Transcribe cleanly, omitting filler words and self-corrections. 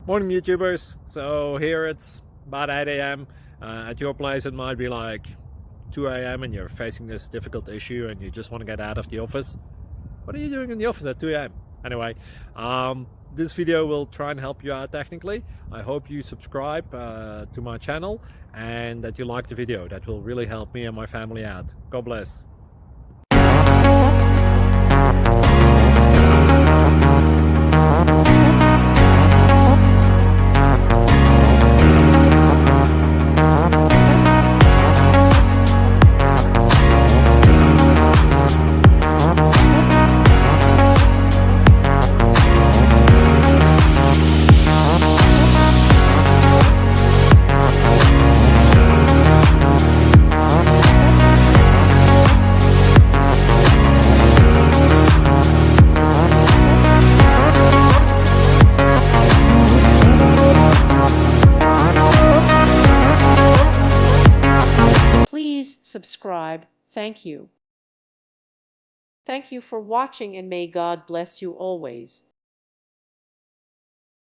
Morning YouTubers. So here it's about 8 a.m. At your place it might be like 2 a.m. and you're facing this difficult issue and you just want to get out of the office. What are you doing in the office at 2 a.m.? Anyway, this video will try and help you out technically. I hope you subscribe to my channel and that you like the video. That will really help me and my family out. God bless. Please subscribe. Thank you. Thank you for watching and may God bless you always.